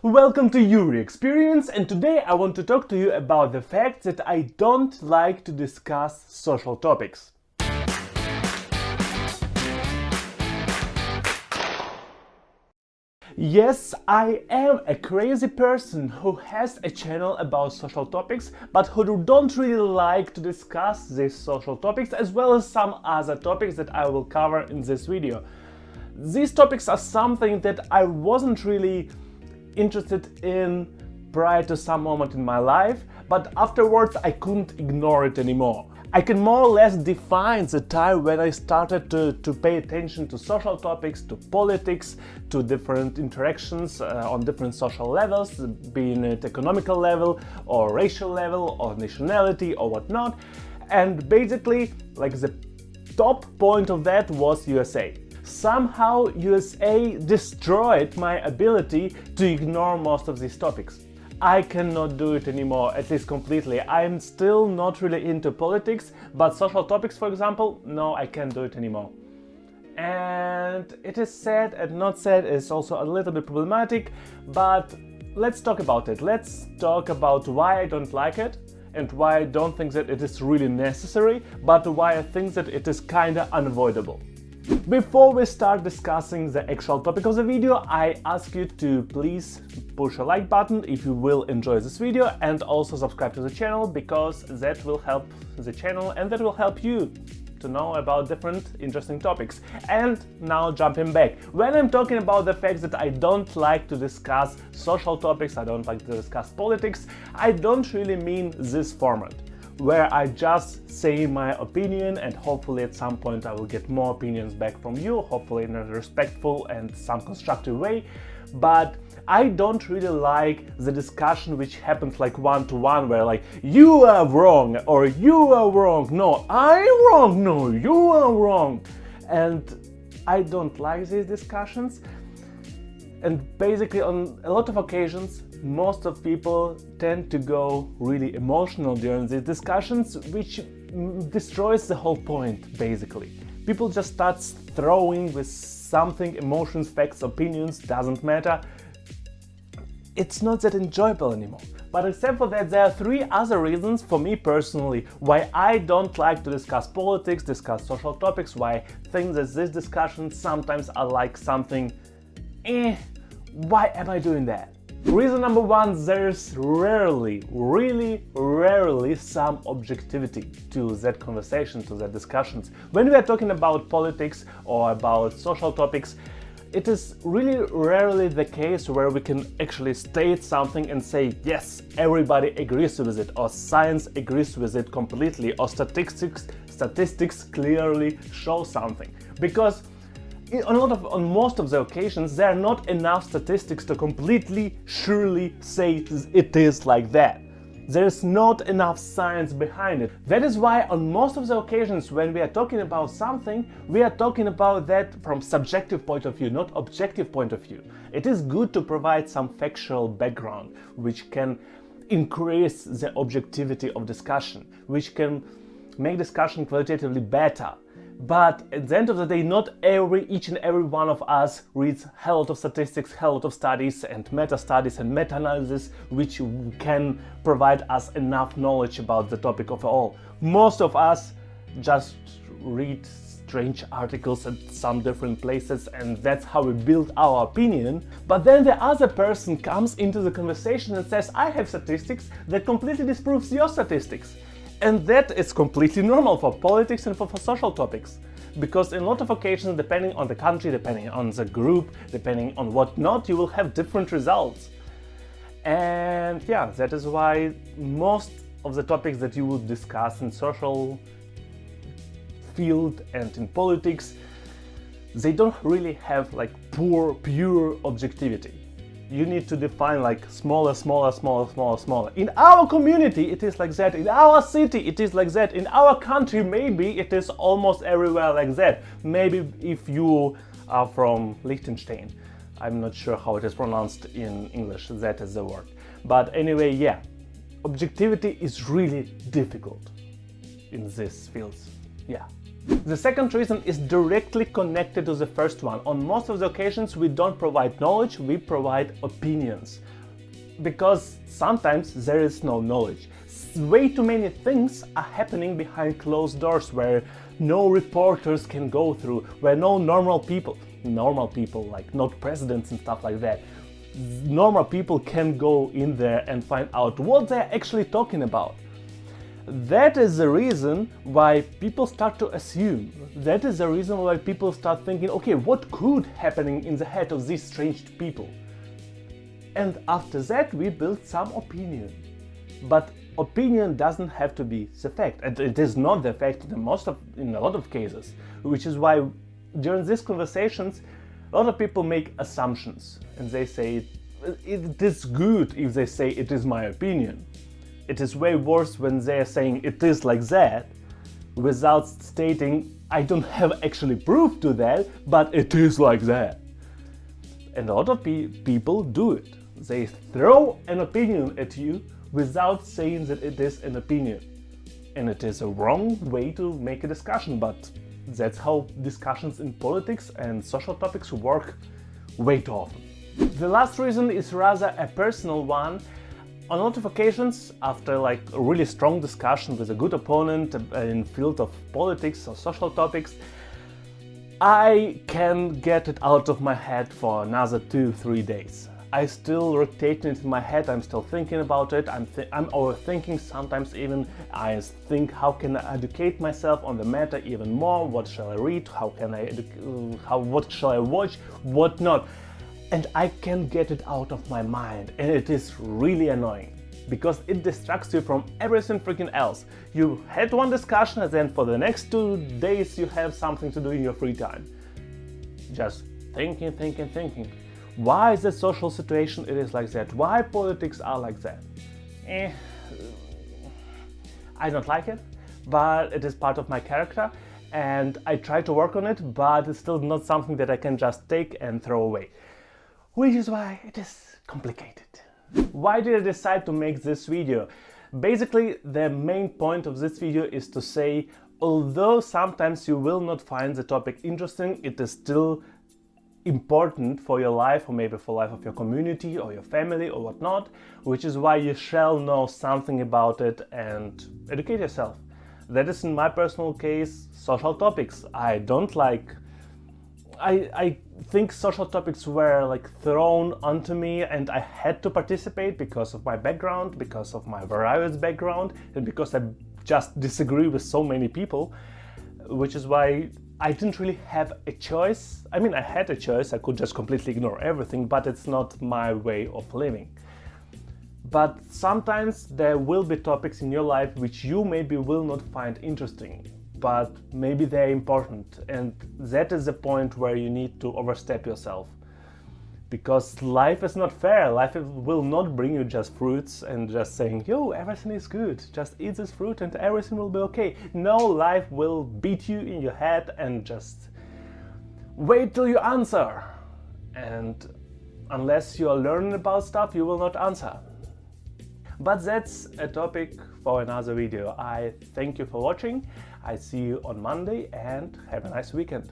Welcome to Yury Experience, and today I want to talk to you about the fact that I don't like to discuss social topics. Yes, I am a crazy person who has a channel about social topics, but who don't really like to discuss these social topics, as well as some other topics that I will cover in this video. These topics are something that I wasn't really interested in prior to some moment in my life, but afterwards I couldn't ignore it anymore. I can more or less define the time when I started to pay attention to social topics, to politics, to different interactions on different social levels, being at economical level or racial level or nationality or whatnot. And basically, like, the top point of that was USA. Somehow USA destroyed my ability to ignore most of these topics. I cannot do it anymore, at least completely. I'm still not really into politics, but social topics, for example, no, I can't do it anymore. And it is said and not said is also a little bit problematic, but let's talk about it. Let's talk about why I don't like it and why I don't think that it is really necessary, but why I think that it is kinda unavoidable. Before we start discussing the actual topic of the video, I ask you to please push a like button if you will enjoy this video, and also subscribe to the channel, because that will help the channel and that will help you to know about different interesting topics. And now jumping back, when I'm talking about the fact that I don't like to discuss social topics, I don't like to discuss politics, I don't really mean this format, where I just say my opinion and hopefully at some point I will get more opinions back from you, hopefully in a respectful and some constructive way. But I don't really like the discussion which happens like one-to-one, where like, you are wrong or you are wrong, no, I'm wrong, no, you are wrong. And I don't like these discussions. And basically on a lot of occasions, most of people tend to go really emotional during these discussions, which destroys the whole point, basically. People just start throwing with something, emotions, facts, opinions, doesn't matter. It's not that enjoyable anymore. But except for that, there are three other reasons for me personally why I don't like to discuss politics, discuss social topics, why I think that these discussions sometimes are like something, why am I doing that? Reason number one, there's rarely, really rarely some objectivity to that conversation, to that discussions. When we are talking about politics or about social topics, it is really rarely the case where we can actually state something and say, yes, everybody agrees with it, or science agrees with it completely, or statistics clearly show something. Because on most of the occasions, there are not enough statistics to completely surely say it is like that. There is not enough science behind it. That is why on most of the occasions when we are talking about something, we are talking about that from subjective point of view, not objective point of view. It is good to provide some factual background, which can increase the objectivity of discussion, which can make discussion qualitatively better. But at the end of the day, not each and every one of us reads a lot of statistics, a lot of studies and meta-studies and meta-analysis, which can provide us enough knowledge about the topic overall. Most of us just read strange articles at some different places, and that's how we build our opinion. But then the other person comes into the conversation and says, I have statistics that completely disproves your statistics. And that is completely normal for politics and for social topics. Because in a lot of occasions, depending on the country, depending on the group, depending on whatnot, you will have different results. And yeah, that is why most of the topics that you would discuss in social field and in politics, they don't really have like pure objectivity. You need to define like smaller. In our community, it is like that. In our city, it is like that. In our country, maybe it is almost everywhere like that. Maybe if you are from Liechtenstein, I'm not sure how it is pronounced in English, that is the word. But anyway, yeah, objectivity is really difficult in these fields. Yeah. The second reason is directly connected to the first one. On most of the occasions, we don't provide knowledge, we provide opinions. Because sometimes there is no knowledge. Way too many things are happening behind closed doors where no reporters can go through, where no normal people like not presidents and stuff like that, normal people can go in there and find out what they're actually talking about. That is the reason why people start to assume. That is the reason why people start thinking, okay, what could happening in the head of these strange people? And after that, we build some opinion. But opinion doesn't have to be the fact, and it is not the fact in a lot of cases, which is why during these conversations, a lot of people make assumptions, and they say it is good if they say it is my opinion. It is way worse when they are saying it is like that, without stating I don't have actually proof to that, but it is like that. And a lot of people do it. They throw an opinion at you without saying that it is an opinion. And it is a wrong way to make a discussion, but that's how discussions in politics and social topics work way too often. The last reason is rather a personal one. On a lot of occasions, after like a really strong discussion with a good opponent in field of politics or social topics, I can get it out of my head for another 2-3 days. I still rotating it in my head, I'm still thinking about it, I'm overthinking sometimes even. I think, how can I educate myself on the matter even more? What shall I read? What shall I watch? What not? And I can't get it out of my mind, and it is really annoying because it distracts you from everything freaking else. You had one discussion and then for the next 2 days you have something to do in your free time. Just thinking. Why is the social situation it is like that? Why politics are like that? I don't like it, but it is part of my character and I try to work on it, but it's still not something that I can just take and throw away. Which is why it is complicated. Why did I decide to make this video? Basically, the main point of this video is to say, although sometimes you will not find the topic interesting, it is still important for your life, or maybe for life of your community or your family or whatnot, which is why you shall know something about it and educate yourself. That is in my personal case, social topics. I think social topics were like thrown onto me and I had to participate because of my background, because of my various background, and because I just disagree with so many people, which is why I didn't really have a choice. I mean, I had a choice, I could just completely ignore everything, but it's not my way of living. But sometimes there will be topics in your life which you maybe will not find interesting, but maybe they're important, and that is the point where you need to overstep yourself. Because life is not fair, life will not bring you just fruits and just saying, yo, everything is good, just eat this fruit and everything will be okay. No, life will beat you in your head and just wait till you answer. And unless you are learning about stuff, you will not answer. But that's a topic for another video. I thank you for watching. I see you on Monday and have a nice weekend.